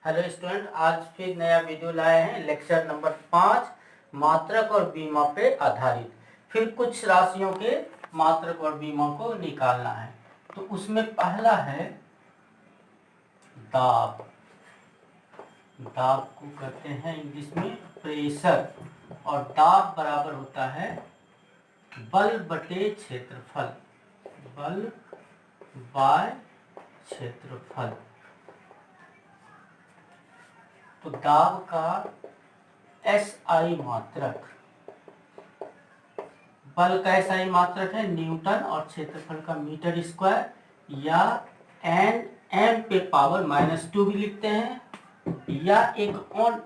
Hello student, आज फिर नया वीडियो लाए हैं। लेक्चर नंबर 5 मात्रक और बीमा पे आधारित। फिर कुछ राशियों के मात्रक और बीमा को निकालना है। तो उसमें पहला है दाब। दाब को कहते हैं इंग्लिश में प्रेशर, और दाब बराबर होता है बल बटे क्षेत्रफल। बल बाय क्षेत्रफल। तो दाब का एसआई मात्रक, बल का एसआई मात्रक है न्यूटन और क्षेत्रफल का मीटर स्क्वायर, या एन एम पे पावर -2 भी लिखते हैं, या एक और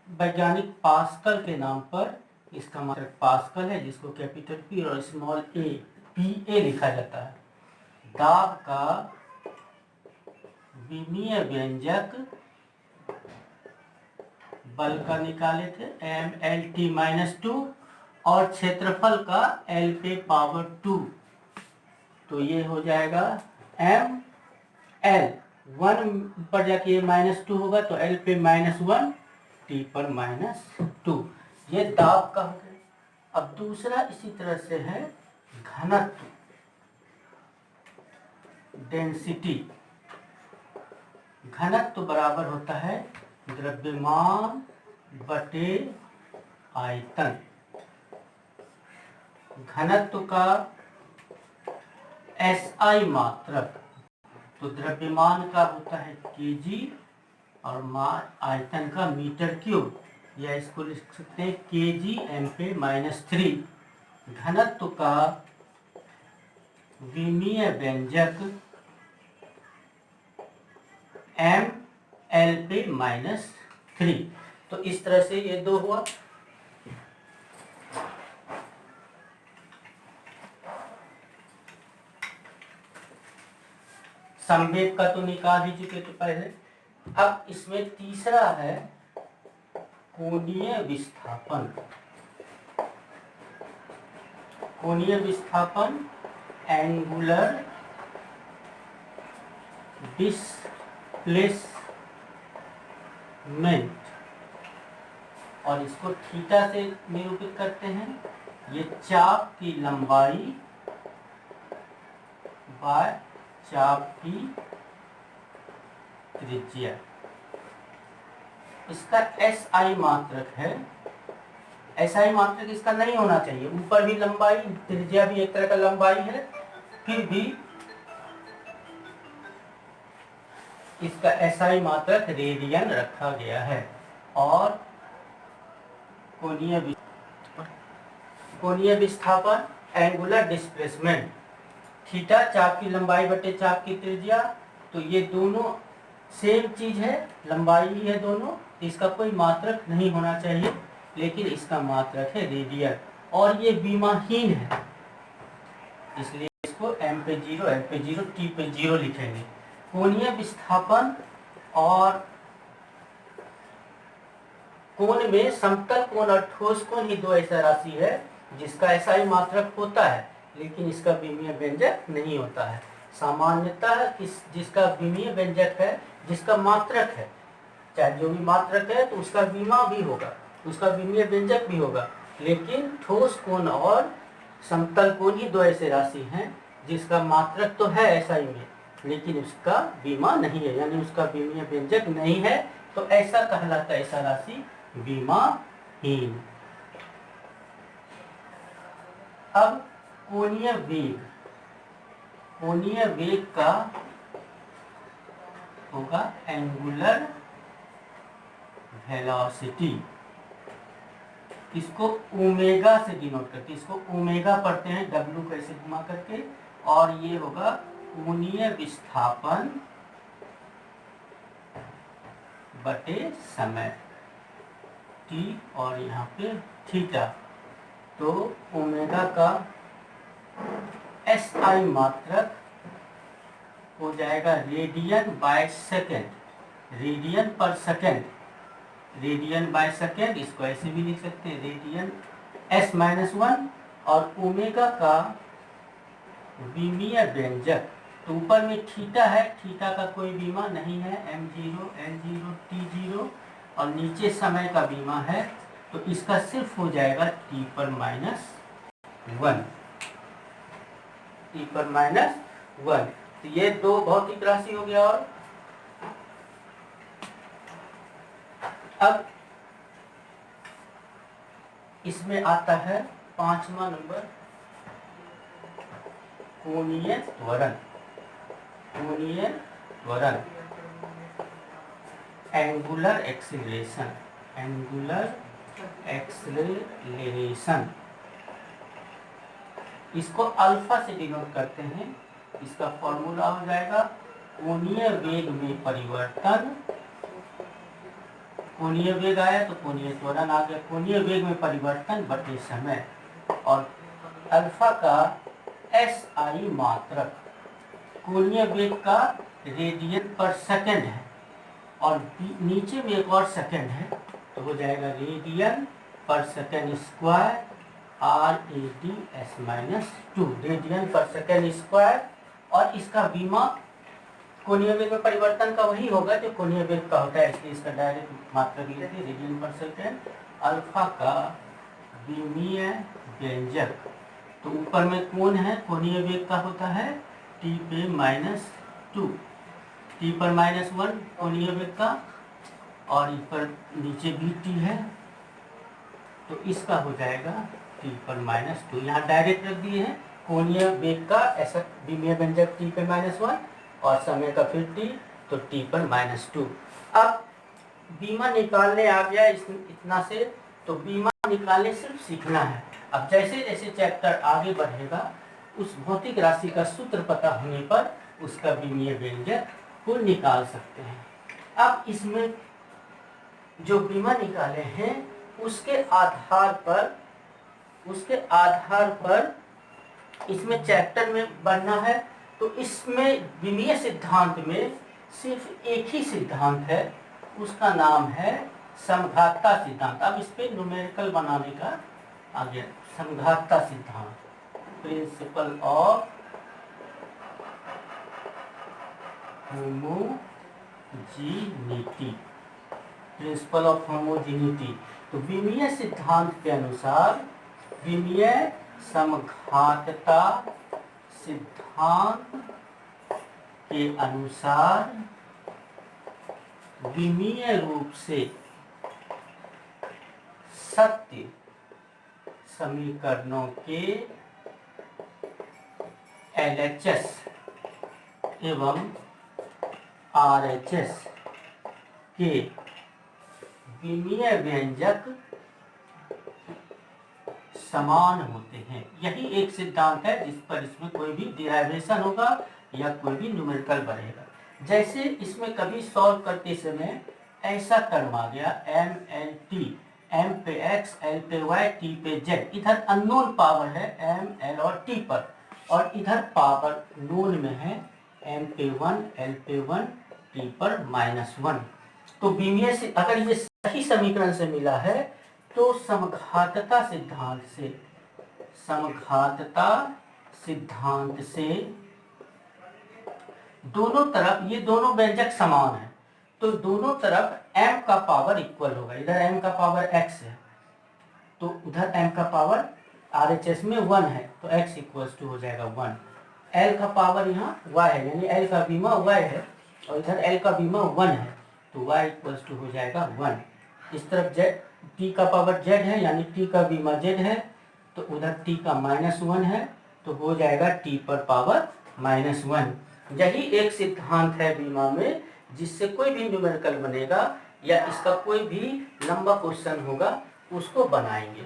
वैज्ञानिक पास्कल के नाम पर इसका मात्रक पास्कल है, जिसको कैपिटल पी और स्मॉल ए पी ए लिखा जाता है। दाब का विमीय व्यंजक बल का निकाले थे mLt-2 और क्षेत्रफल का L पे पावर 2, तो ये हो जाएगा m L 1 पर जाके ये -2 होगा तो L पे -1 T पर -2। ये दाब का हो गया। अब दूसरा इसी तरह से है घनत्व, डेंसिटी। घनत्व बराबर होता है द्रव्यमान बटे आयतन। घनत्व का एसआई मात्रक, तो द्रव्यमान का होता है केजी और आयतन का मीटर क्यूब, या इसको लिख सकते हैं केजी एम पे -3। घनत्व का विमीय व्यंजक एम एल पे -3। तो इस तरह से ये दो हुआ। संवेग का तो निकाल ही चुके थे पहले। अब इसमें तीसरा है कोणीय विस्थापन। कोणीय विस्थापन एंगुलर डिस्प्लेसमेंट, और इसको थीटा से निरूपित करते हैं। ये चाप की लंबाई बाय चाप की त्रिज्या। इसका एसआई मात्रक है। एसआई मात्रक इसका नहीं होना चाहिए, ऊपर भी लंबाई, त्रिज्या भी एक तरह का लंबाई है, फिर भी इसका एसआई मात्रक रेडियन रखा गया है। और कोणीय विस्थापन एंगुलर डिस्प्लेसमेंट, थीटा चाप की लंबाई बटे चाप की त्रिज्या, तो ये दोनों सेम चीज है, लंबाई ही है दोनों। इसका कोई मात्रक नहीं होना चाहिए, लेकिन इसका मात्रक है रेडियन, और ये विमाहीन है, इसलिए इसको m पे 0, n पे 0, t पे 0 लिखेंगे। कोणीय विस्थापन और कोण में समतल कोण और ठोस कोण ही दो ऐसा राशि है जिसका एसआई मात्रक होता है, लेकिन इसका विमीय व्यंजक नहीं होता है। सामान्यतः जिसका विमीय व्यंजक है, जिसका मात्रक है, चाहे जो भी मात्रक है तो उसका विमा भी होगा, उसका विमीय व्यंजक भी होगा, लेकिन ठोस कोण और समतल कोण ही दो ऐसे राशि हैं जिसका मात्रक तो है एसआई में, लेकिन उसका विमा नहीं है, यानी उसका विमीय व्यंजक नहीं है, तो ऐसा कहलाता है ऐसा राशि विमाहीन। अब कोणीय वेग, कोणीय वेग का होगा एंगुलर वेलोसिटी। इसको ओमेगा से डिनोट करते हैं, इसको ओमेगा पढ़ते हैं W कैसे घुमा करके, और ये होगा कोणीय विस्थापन बटे समय t, और यहाँ पे थीटा। तो ओमेगा का एसआई मात्रक हो जाएगा रेडियन बाय सेकेंड, रेडियन पर सेकेंड, रेडियन बाय सेकेंड, इसको ऐसे भी लिख सकते हैं रेडियन s-1, और ओमेगा का विमीय व्यंजक तो ऊपर में थीटा है, थीटा का कोई बीमा नहीं है, m0 l0 t0, और नीचे समय का बीमा है, तो इसका सिर्फ हो जाएगा t पर माइनस 1, t पर माइनस 1। तो ये दो भौतिक राशि हो गया। और अब इसमें आता है 5वां नंबर, कोणीय त्वरण। कोणीय त्वरण, एंगुलर एक्सीलरेशन, एंगुलर एक्सीलरेशन, इसको अल्फा से डिनोट करते हैं। इसका फॉर्मूला हो जाएगा कोणीय वेग में परिवर्तन, कोणीय वेग आया तो कोणीय त्वरण आ गया, कोणीय वेग में परिवर्तन बटे समय, और अल्फा का SI मात्रक, कोणीय वेग का रेडियन पर सेकंड है, और नीचे में एक और सेकंड है, तो हो जाएगा रेडियन पर सेकंड स्क्वायर, RADS-2, रेडियन पर सेकंड स्क्वायर। और इसका बीमा कोणीय वेग में परिवर्तन का वही होगा जो कोणीय वेग का होता है, इसलिए इसका डायरेक्ट मात्रक लेते हैं रेडियन पर सेकंड। अल्फा का विमीय व्यंजक, तो ऊपर में कोण है, कोणीय वेग का होता है t पे माइनस 2, t पर माइनस 1 कोणीय वेग का, और ऊपर नीचे भी t है, तो इसका हो जाएगा t पर माइनस 2। यहाँ डायरेक्ट रख दिए हैं कोणीय वेग का ऐसा विमीय व्यंजक t पे माइनस 1 और समय का फिर t, तो t पर माइनस 2। अब बीमा निकालने आ गया इतना से, तो बीमा निकालने सिर्फ सीखना है। अब जैसे जैसे चैप्टर आगे बढ़ेगा, उस भौतिक राशि का सूत्र पता होने पर उसका विमीय व्यंजक को निकाल सकते हैं। अब इसमें जो बीमा निकाले हैं उसके आधार पर इसमें चैप्टर में बढ़ना है। तो इसमें विमीय सिद्धांत में सिर्फ एक ही सिद्धांत है, उसका नाम है समघातता सिद्धांत। अब इस पे न्यूमेरिकल बनाने का आ गया, समघातता सिद्धांत, principle of homogeneity, principle of homogeneity. तो विमीय सिद्धांत के अनुसार, विमीय समघातता सिद्धांत के अनुसार विमीय रूप से सत्य समीकरणों के LHS एवं RHS के विमीय व्यंजक समान होते हैं। यही एक सिद्धांत है जिस पर इसमें कोई भी डिराइवेशन होगा या कोई भी न्यूमेरिकल बनेगा। जैसे इसमें कभी सॉल्व करते समय ऐसा टर्म आ गया MLT, M पे X, L पे Y, T पे Z, इधर अननोन पावर है M, L और T पर, और इधर पावर नोन में है M पे 1, L पे 1, T पर -1। तो विमीय से अगर ये सही समीकरण से मिला है तो समघातता सिद्धांत से दोनों तरफ ये दोनों व्यंजक समान है, तो दोनों तरफ m का पावर इक्वल होगा। इधर m का पावर x है तो उधर m का पावर RHS में 1 है, तो x इक्वल्स टू हो जाएगा 1। l का पावर यहाँ y है, यानी l का बीमा y है, और इधर l का बीमा 1 है, तो y इक्वल्स टू हो जाएगा 1। इस तरफ z, t का पावर z है, यानी t का बीमा z है, तो उधर t का -1 है, तो हो जाएगा t पर पावर -1। यही एक सिद्धांत है बीमा में, जिससे कोई भी न्यूमेरिकल बनेगा या इसका कोई भी लंबा क्वेश्चन होगा उसको बनाएंगे।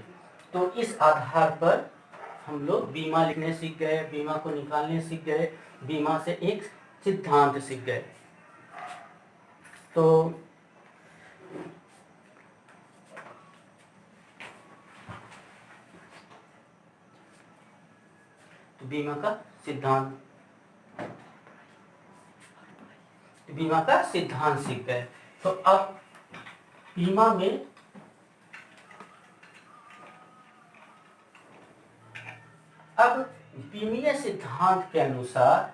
तो इस आधार पर हम लोग बीमा लिखने सीख गए, बीमा को निकालने सीख गए, बीमा से एक सिद्धांत सीख गए। तो बीमा का सिद्धांत सीख गए। तो अब बीमा में अब विमीय सिद्धांत के अनुसार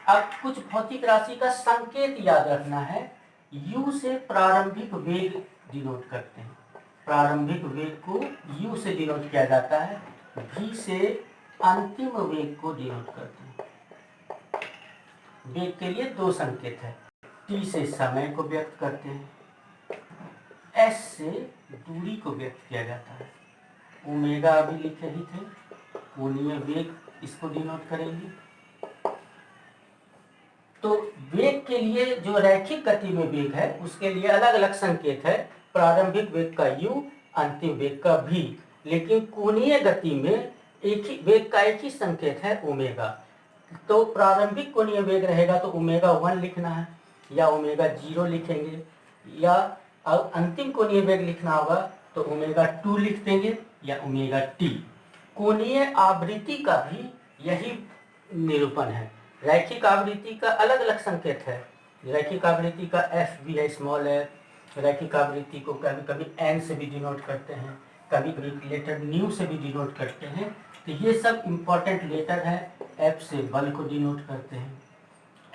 अब कुछ भौतिक राशि का संकेत याद रखना है। u से प्रारंभिक वेग डिनोट करते हैं, प्रारंभिक वेग को u से डिनोट किया जाता है, v से अंतिम वेग को डिनोट करते हैं। वेग के लिए दो संकेत है, t से समय को व्यक्त करते हैं, s से दूरी को व्यक्त किया जाता है। ओमेगा अभी लिखे ही थे, कोणीय वेग इसको डिनोट करेंगे। तो वेग के लिए जो रैखिक गति में वेग है उसके लिए अलग अलग संकेत है, प्रारंभिक वेग का u, अंतिम वेग का v। लेकिन कोणीय गति में एक ही वेग का एक ही संकेत है ओमेगा। तो प्रारंभिक कोणीय वेग रहेगा तो ओमेगा 1 लिखना है, या ओमेगा 0 लिखेंगे, या अंतिम कोणीय वेग लिखना होगा तो ओमेगा 2 लिख देंगे, या ओमेगा t। कोणीय आवृत्ति का भी यही निरूपण है। रैखिक आवृत्ति का अलग अलग संकेत है। रैखिक आवृत्ति का एफ भी है, स्मॉल एफ। रैखिक आवृत्ति को कभी कभी एन से भी डिनोट करते हैं, कभी कभी लेटर न्यू से भी डिनोट करते हैं। तो ये सब इम्पोर्टेंट लेटर है। एफ से बल को डिनोट करते हैं,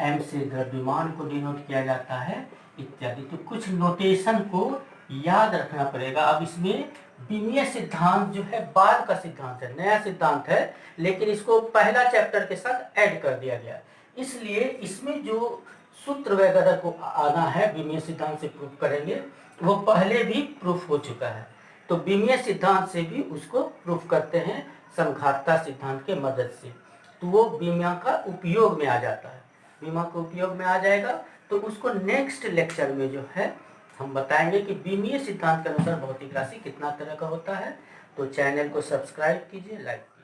एम से द्रव्यमान को डिनोट किया जाता है, इत्यादि। तो कुछ नोटेशन को याद रखना पड़ेगा। अब इसमें विमीय सिद्धांत जो है बाद का सिद्धांत है, नया सिद्धांत है, लेकिन इसको पहला चैप्टर के साथ ऐड कर दिया गया। इसलिए इसमें जो सूत्र वगैरह को आना है विमीय सिद्धांत से प्रूफ करेंगे, वो पहले भी प्रूफ हो चुका है। तो विमीय सिद्धांत से भी उसको प्रूफ करते हैं समघातता सिद्धांत के मदद से। तो वो विमीय का उपयोग में आ जाता है, विमीय का उपयोग में आ जाएगा। तो उसको नेक्स्ट लेक्चर में जो है हम बताएंगे कि विमीय सिद्धांत के अनुसार भौतिक राशि कितना तरह का होता है। तो चैनल को सब्सक्राइब कीजिए, लाइक कीजिए।